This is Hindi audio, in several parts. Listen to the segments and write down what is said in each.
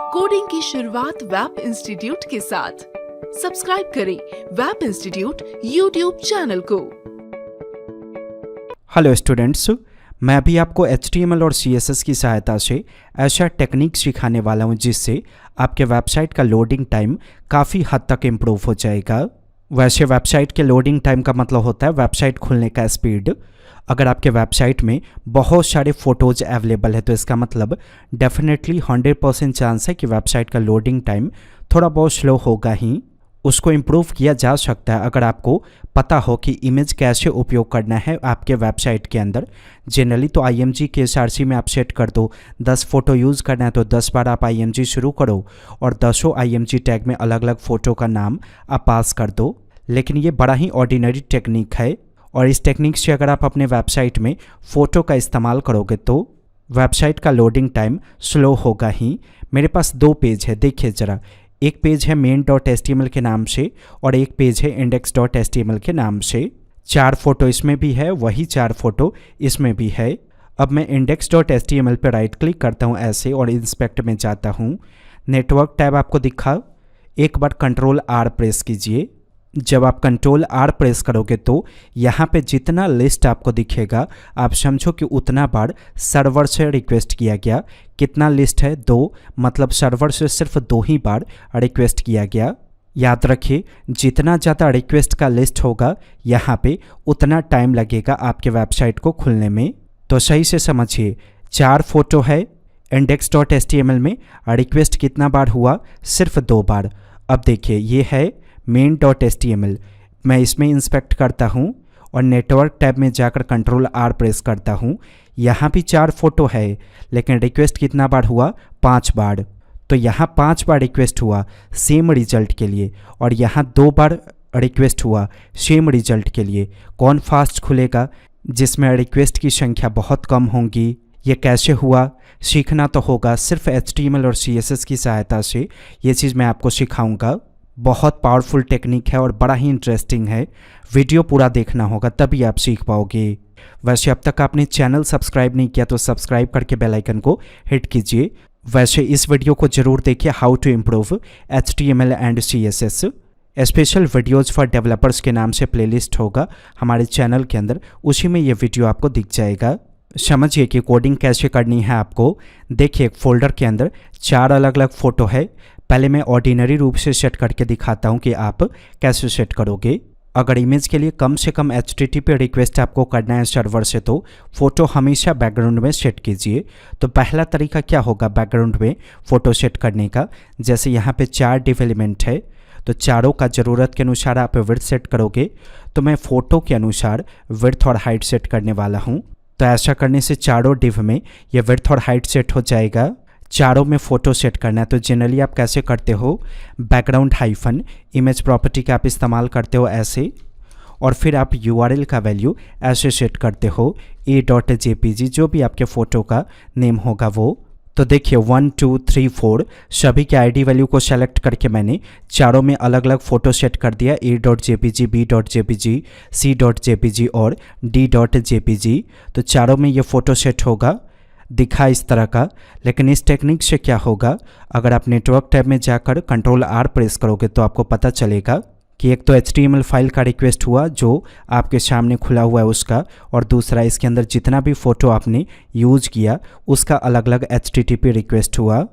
कोडिंग की शुरुआत वेब इंस्टीट्यूट के साथ। सब्सक्राइब करें वेब इंस्टीट्यूट यूट्यूब चैनल को। हेलो स्टूडेंट्स, मैं अभी आपको HTML और CSS की सहायता से ऐसा टेक्निक सिखाने वाला हूं जिससे आपके वेबसाइट का लोडिंग टाइम काफ़ी हद तक इम्प्रूव हो जाएगा। वैसे वेबसाइट के लोडिंग टाइम का मतलब होता है वेबसाइट खुलने का स्पीड। अगर आपके वेबसाइट में बहुत सारे फ़ोटोज़ अवेलेबल है तो इसका मतलब डेफिनेटली 100% चांस है कि वेबसाइट का लोडिंग टाइम थोड़ा बहुत स्लो होगा ही। उसको इम्प्रूव किया जा सकता है अगर आपको पता हो कि इमेज कैसे उपयोग करना है आपके वेबसाइट के अंदर। जनरली तो IMG के SRC में आप सेट कर दो, 10 फ़ोटो यूज़ करना है तो 10 बार आप IMG शुरू करो और 10 IMG टैग में अलग अलग फ़ोटो का नाम आप पास कर दो। लेकिन ये बड़ा ही ऑर्डिनरी टेक्निक है और इस टेक्निक से अगर आप अपने वेबसाइट में फ़ोटो का इस्तेमाल करोगे तो वेबसाइट का लोडिंग टाइम स्लो होगा ही। मेरे पास 2 पेज है, देखिए ज़रा। एक पेज है main.html के नाम से और एक पेज है index.html के नाम से। 4 फ़ोटो इसमें भी है, वही 4 फ़ोटो इसमें भी है। अब मैं index.html पर राइट क्लिक करता हूँ ऐसे और इंस्पेक्ट में जाता हूँ। नेटवर्क टैब आपको दिखा, एक बार Ctrl+R प्रेस कीजिए। जब आप Ctrl+R प्रेस करोगे तो यहाँ पे जितना लिस्ट आपको दिखेगा आप समझो कि उतना बार सर्वर से रिक्वेस्ट किया गया। कितना लिस्ट है? 2, मतलब सर्वर से सिर्फ 2 ही बार रिक्वेस्ट किया गया। याद रखिए, जितना ज़्यादा रिक्वेस्ट का लिस्ट होगा यहाँ पे उतना टाइम लगेगा आपके वेबसाइट को खुलने में। तो सही से समझिए, 4 फ़ोटो है index.html में, रिक्वेस्ट कितना बार हुआ? सिर्फ 2 बार। अब देखिए ये है main.html, मैं इसमें इंस्पेक्ट करता हूँ और नेटवर्क टैब में जाकर Ctrl+R प्रेस करता हूँ। यहाँ भी 4 फ़ोटो है लेकिन रिक्वेस्ट कितना बार हुआ? 5 बार। तो यहाँ 5 बार रिक्वेस्ट हुआ सेम रिजल्ट के लिए और यहाँ 2 बार रिक्वेस्ट हुआ सेम रिजल्ट के लिए। कौन फास्ट खुलेगा? जिसमें रिक्वेस्ट की संख्या बहुत कम होंगी। ये कैसे हुआ? सीखना तो होगा। सिर्फ HTML और CSS की सहायता से ये चीज़ मैं आपको सिखाऊंगा। बहुत पावरफुल टेक्निक है और बड़ा ही इंटरेस्टिंग है। वीडियो पूरा देखना होगा तभी आप सीख पाओगे। वैसे अब तक आपने चैनल सब्सक्राइब नहीं किया तो सब्सक्राइब करके बेल आइकन को हिट कीजिए। वैसे इस वीडियो को जरूर देखिए, how to improve HTML and CSS। Special videos for developers के नाम से प्लेलिस्ट होगा हमारे चैनल के अंदर, उसी में ये वीडियो आपको दिख जाएगा। समझिए कि कोडिंग कैसे करनी है आपको। देखिए एक फोल्डर के अंदर 4 अलग अलग फ़ोटो है। पहले मैं ऑर्डिनरी रूप से सेट करके दिखाता हूँ कि आप कैसे सेट करोगे। अगर इमेज के लिए कम से कम HTTP रिक्वेस्ट आपको करना है सर्वर से तो फ़ोटो हमेशा बैकग्राउंड में सेट कीजिए। तो पहला तरीका क्या होगा बैकग्राउंड में फ़ोटो सेट करने का? जैसे यहाँ पे 4 डिव एलिमेंट है तो चारों का ज़रूरत के अनुसार आप विड्थ सेट करोगे। तो मैं फ़ोटो के अनुसार विड्थ और हाइट सेट करने वाला हूँ। तो ऐसा करने से चारों डिव में ये विड्थ और हाइट सेट हो जाएगा। चारों में फ़ोटो सेट करना है तो जनरली आप कैसे करते हो? बैकग्राउंड हाइफन इमेज प्रॉपर्टी का आप इस्तेमाल करते हो ऐसे, और फिर आप URL का वैल्यू ऐसे सेट करते हो a.jpg, जो भी आपके फ़ोटो का नेम होगा वो। तो देखिए 1 2 3 4 सभी के ID वैल्यू को सेलेक्ट करके मैंने चारों में अलग अलग फ़ोटो सेट कर दिया, a.jpg, b.jpg, c.jpg और d.jpg। तो चारों में ये फ़ोटो सेट होगा, दिखा इस तरह का। लेकिन इस टेक्निक से क्या होगा, अगर आप नेटवर्क टैब में जाकर Ctrl+R प्रेस करोगे तो आपको पता चलेगा कि एक तो HTML फाइल का रिक्वेस्ट हुआ जो आपके सामने खुला हुआ है उसका, और दूसरा इसके अंदर जितना भी फ़ोटो आपने यूज़ किया उसका अलग अलग HTTP रिक्वेस्ट हुआ।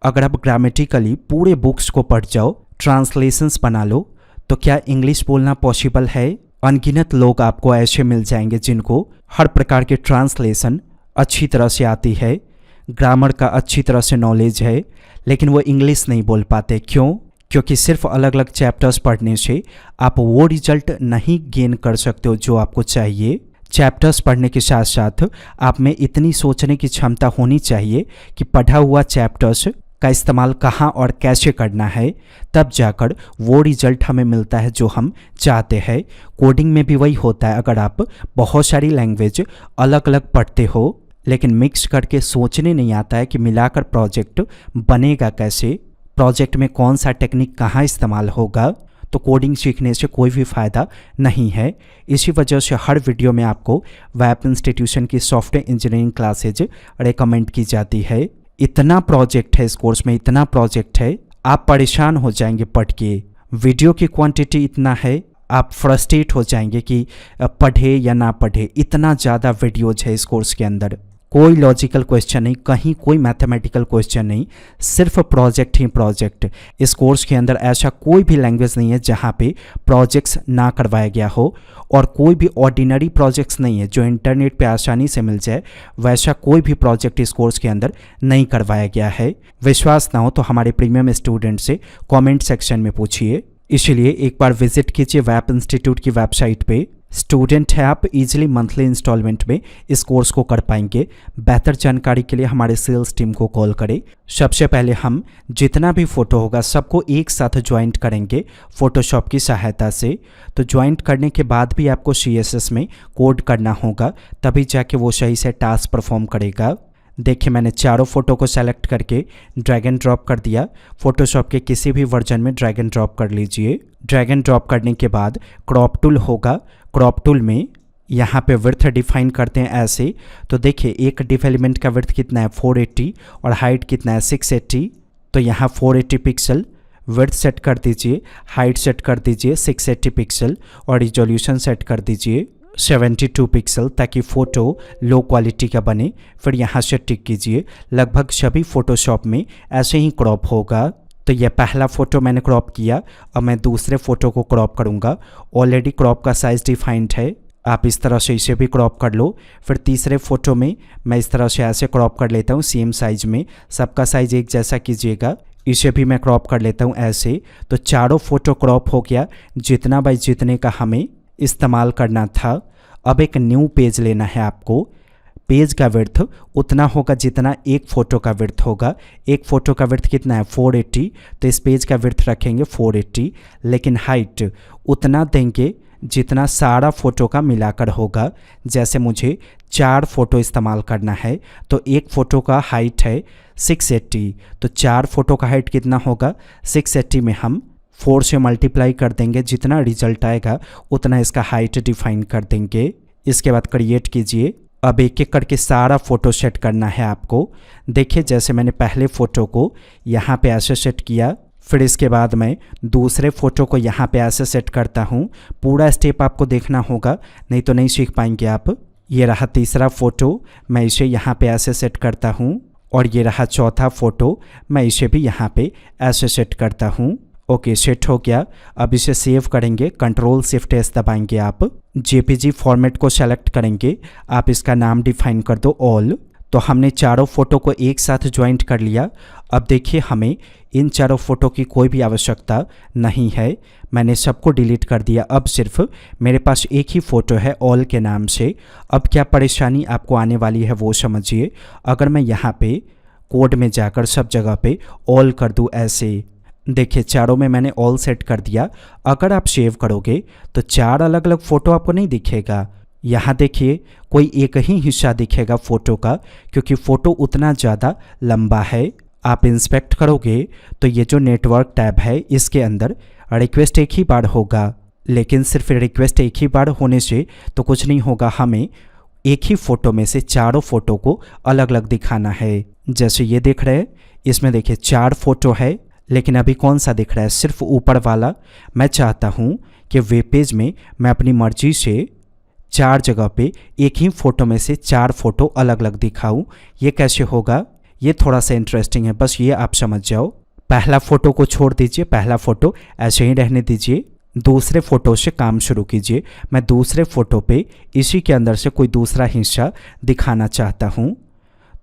अगर आप ग्रामेटिकली पूरे बुक्स को पढ़ जाओ, ट्रांसलेशंस बना लो, तो क्या इंग्लिश बोलना पॉसिबल है? अनगिनत लोग आपको ऐसे मिल जाएंगे जिनको हर प्रकार के ट्रांसलेशन अच्छी तरह से आती है, ग्रामर का अच्छी तरह से नॉलेज है, लेकिन वो इंग्लिश नहीं बोल पाते। क्यों? क्योंकि सिर्फ अलग अलग चैप्टर्स पढ़ने से आप वो रिजल्ट नहीं गेन कर सकते हो जो आपको चाहिए। चैप्टर्स पढ़ने के साथ साथ आप में इतनी सोचने की क्षमता होनी चाहिए कि पढ़ा हुआ चैप्टर्स का इस्तेमाल कहाँ और कैसे करना है, तब जाकर वो रिजल्ट हमें मिलता है जो हम चाहते हैं। कोडिंग में भी वही होता है। अगर आप बहुत सारी लैंग्वेज अलग अलग पढ़ते हो लेकिन मिक्स करके सोचने नहीं आता है कि मिलाकर प्रोजेक्ट बनेगा कैसे, प्रोजेक्ट में कौन सा टेक्निक कहाँ इस्तेमाल होगा, तो कोडिंग सीखने से कोई भी फ़ायदा नहीं है। इसी वजह से हर वीडियो में आपको वेब इंस्टीट्यूशन की सॉफ्टवेयर इंजीनियरिंग क्लासेज रेकमेंड की जाती है। इतना प्रोजेक्ट है इस कोर्स में, इतना प्रोजेक्ट है, आप परेशान हो जाएंगे पढ़ के। वीडियो की क्वांटिटी इतना है, आप फ्रस्ट्रेट हो जाएंगे कि पढ़े या ना पढ़े। इतना ज़्यादा वीडियोज है इस कोर्स के अंदर। कोई लॉजिकल क्वेश्चन नहीं, कहीं कोई मैथमेटिकल क्वेश्चन नहीं, सिर्फ प्रोजेक्ट ही प्रोजेक्ट। इस कोर्स के अंदर ऐसा कोई भी लैंग्वेज नहीं है जहाँ पे प्रोजेक्ट्स ना करवाया गया हो, और कोई भी ऑर्डिनरी प्रोजेक्ट्स नहीं है जो इंटरनेट पे आसानी से मिल जाए। वैसा कोई भी प्रोजेक्ट इस कोर्स के अंदर नहीं करवाया गया है। विश्वास ना हो तो हमारे प्रीमियम स्टूडेंट से कमेंट सेक्शन में पूछिए। इसलिए एक बार विजिट कीजिए वैप इंस्टीट्यूट की वेबसाइट पे। स्टूडेंट है आप, इजीली मंथली इंस्टॉलमेंट में इस कोर्स को कर पाएंगे। बेहतर जानकारी के लिए हमारे सेल्स टीम को कॉल करें। सबसे पहले हम जितना भी फ़ोटो होगा सबको एक साथ ज्वाइंट करेंगे फ़ोटोशॉप की सहायता से। तो ज्वाइंट करने के बाद भी आपको CSS में कोड करना होगा, तभी जाके वो सही से टास्क परफॉर्म करेगा। देखिए मैंने चारों फ़ोटो को सेलेक्ट करके ड्रैग एंड ड्रॉप कर दिया। फोटोशॉप के किसी भी वर्जन में ड्रैग एंड ड्रॉप कर लीजिए। ड्रैग एंड ड्रॉप करने के बाद क्रॉप टूल होगा, क्रॉप टूल में यहाँ पे विड्थ डिफाइन करते हैं ऐसे। तो देखिए एक डिफ एलिमेंट का विड्थ कितना है 480 और हाइट कितना है 680। तो यहाँ 480 पिक्सल विड्थ सेट कर दीजिए, हाइट सेट कर दीजिए 680 पिक्सल और रिजोल्यूशन सेट कर दीजिए 72 पिक्सल, ताकि फ़ोटो लो क्वालिटी का बने। फिर यहाँ से टिक कीजिए। लगभग सभी फ़ोटोशॉप में ऐसे ही क्रॉप होगा। तो यह पहला फ़ोटो मैंने क्रॉप किया, अब मैं दूसरे फ़ोटो को क्रॉप करूँगा। ऑलरेडी क्रॉप का साइज़ डिफाइंड है, आप इस तरह से इसे भी क्रॉप कर लो। फिर तीसरे फ़ोटो में मैं इस तरह से ऐसे क्रॉप कर लेता हूँ सेम साइज़ में। सबका साइज़ एक जैसा कीजिएगा। इसे भी मैं क्रॉप कर लेता हूँ ऐसे। तो चारों फ़ोटो क्रॉप हो गया, जितना बाई जितने का हमें इस्तेमाल करना था। अब एक न्यू पेज लेना है आपको। पेज का विड्थ उतना होगा जितना एक फ़ोटो का विड्थ होगा। एक फ़ोटो का विड्थ कितना है 480, तो इस पेज का विड्थ रखेंगे 480। लेकिन हाइट उतना देंगे जितना सारा फ़ोटो का मिलाकर होगा। जैसे मुझे 4 फ़ोटो इस्तेमाल करना है, तो एक फ़ोटो का हाइट है 680, तो 4 फ़ोटो का हाइट कितना होगा 680 में हम 4 से मल्टीप्लाई कर देंगे। जितना रिजल्ट आएगा उतना इसका हाइट डिफाइन कर देंगे। इसके बाद क्रिएट कीजिए। अब एक एक करके सारा फ़ोटो सेट करना है आपको। देखिए जैसे मैंने पहले फ़ोटो को यहाँ पे ऐसे सेट किया, फिर इसके बाद मैं दूसरे फ़ोटो को यहाँ पे ऐसे सेट करता हूँ। पूरा स्टेप आपको देखना होगा, नहीं तो नहीं सीख पाएंगे आप। ये रहा तीसरा फ़ोटो, मैं इसे यहाँ पे ऐसे सेट करता हूँ। और ये रहा चौथा फ़ोटो, मैं इसे भी यहाँ पे ऐसे सेट करता हूँ। ओके, सेट हो गया। अब इसे सेव करेंगे, Ctrl+Shift+S दबाएंगे आप। JPG फॉर्मेट को सेलेक्ट करेंगे, आप इसका नाम डिफाइन कर दो ऑल। तो हमने चारों फ़ोटो को एक साथ ज्वाइंट कर लिया। अब देखिए हमें इन चारों फ़ोटो की कोई भी आवश्यकता नहीं है, मैंने सबको डिलीट कर दिया। अब सिर्फ मेरे पास एक ही फ़ोटो है ऑल के नाम से। अब क्या परेशानी आपको आने वाली है वो समझिए। अगर मैं यहाँ पे कोड में जाकर सब जगह पे ऑल कर दूँ ऐसे, देखिए चारों में मैंने ऑल सेट कर दिया। अगर आप सेव करोगे तो 4 अलग अलग फ़ोटो आपको नहीं दिखेगा। यहाँ देखिए कोई एक ही हिस्सा दिखेगा फ़ोटो का, क्योंकि फ़ोटो उतना ज़्यादा लंबा है। आप इंस्पेक्ट करोगे तो ये जो नेटवर्क टैब है इसके अंदर रिक्वेस्ट एक ही बार होगा, लेकिन सिर्फ रिक्वेस्ट एक ही बार होने से तो कुछ नहीं होगा। हमें एक ही फ़ोटो में से चारों फ़ोटो को अलग अलग दिखाना है। जैसे ये देख रहे हैं, इसमें देखिए 4 फ़ोटो है, लेकिन अभी कौन सा दिख रहा है, सिर्फ ऊपर वाला। मैं चाहता हूँ कि वेब पेज में मैं अपनी मर्जी से 4 जगह पे एक ही फ़ोटो में से 4 फ़ोटो अलग अलग दिखाऊँ। ये कैसे होगा, ये थोड़ा सा इंटरेस्टिंग है, बस ये आप समझ जाओ। पहला फ़ोटो को छोड़ दीजिए, पहला फ़ोटो ऐसे ही रहने दीजिए। दूसरे फ़ोटो से काम शुरू कीजिए। मैं दूसरे फ़ोटो पे इसी के अंदर से कोई दूसरा हिस्सा दिखाना चाहता हूँ।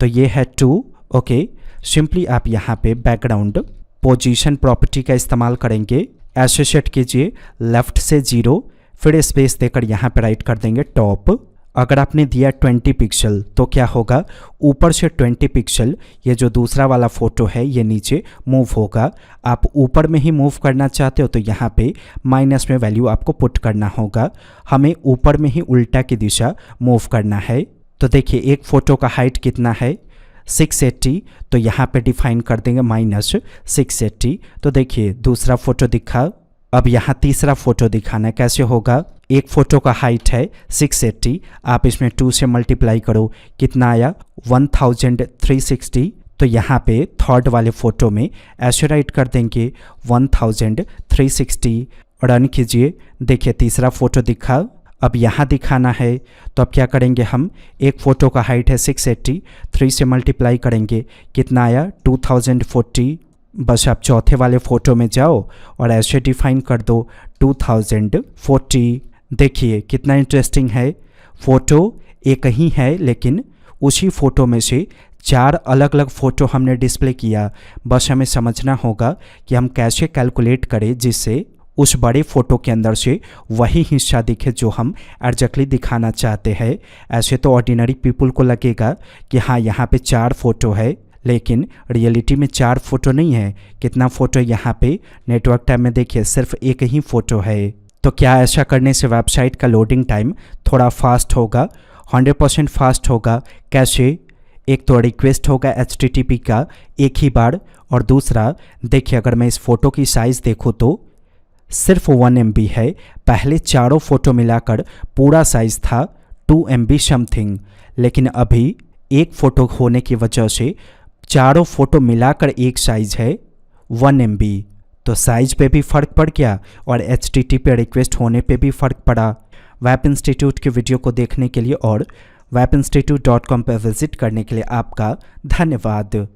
तो ये है 2। ओके, सिंपली आप यहाँ पे बैकग्राउंड पोजीशन प्रॉपर्टी का इस्तेमाल करेंगे। ऐसे सेट कीजिए, लेफ़्ट से 0, फिर स्पेस देकर यहाँ पे राइट कर देंगे टॉप। अगर आपने दिया 20 पिक्सल तो क्या होगा, ऊपर से 20 पिक्सल ये जो दूसरा वाला फ़ोटो है ये नीचे मूव होगा। आप ऊपर में ही मूव करना चाहते हो तो यहाँ पे माइनस में वैल्यू आपको पुट करना होगा। हमें ऊपर में ही उल्टा की दिशा मूव करना है। तो देखिए एक फ़ोटो का हाइट कितना है 680, तो यहाँ पे डिफाइन कर देंगे -680। तो देखिए दूसरा फ़ोटो दिखा। अब यहाँ तीसरा फ़ोटो दिखाना है, कैसे होगा, एक फ़ोटो का हाइट है 680, आप इसमें 2 से मल्टीप्लाई करो, कितना आया 1360। तो यहाँ पे थर्ड वाले फ़ोटो में ऐसे राइट कर देंगे 1360, रन कीजिए। देखिए तीसरा फ़ोटो दिखा। अब यहाँ दिखाना है तो अब क्या करेंगे हम, एक फ़ोटो का हाइट है 680, 3 से मल्टीप्लाई करेंगे, कितना आया 2040। बस आप चौथे वाले फ़ोटो में जाओ और ऐसे डिफाइन कर दो 2040। देखिए कितना इंटरेस्टिंग है, फ़ोटो एक ही है लेकिन उसी फ़ोटो में से 4 अलग अलग फ़ोटो हमने डिस्प्ले किया। बस हमें समझना होगा कि हम कैसे कैलकुलेट करें जिससे उस बड़े फ़ोटो के अंदर से वही हिस्सा दिखे जो हम एग्जैक्टली दिखाना चाहते हैं। ऐसे तो ऑर्डिनरी पीपल को लगेगा कि हाँ यहाँ पे 4 फ़ोटो है, लेकिन रियलिटी में 4 फ़ोटो नहीं है। कितना फ़ोटो यहाँ पे नेटवर्क टैब में देखिए सिर्फ एक ही फ़ोटो है। तो क्या ऐसा करने से वेबसाइट का लोडिंग टाइम थोड़ा फास्ट होगा? 100% फास्ट होगा। कैसे? एक तो रिक्वेस्ट होगा HTTP का एक ही बार, और दूसरा देखिए अगर मैं इस फ़ोटो की साइज़ देखूँ तो सिर्फ 1 MB है। पहले चारों फ़ोटो मिलाकर पूरा साइज़ था 2 MB समथिंग, लेकिन अभी एक फ़ोटो होने की वजह से चारों फ़ोटो मिलाकर एक साइज़ है 1 MB। तो साइज़ पे भी फ़र्क पड़ गया और HTTP रिक्वेस्ट होने पे भी फ़र्क पड़ा। वेब इंस्टीट्यूट की वीडियो को देखने के लिए और webinstitute.com पर विज़िट करने के लिए आपका धन्यवाद।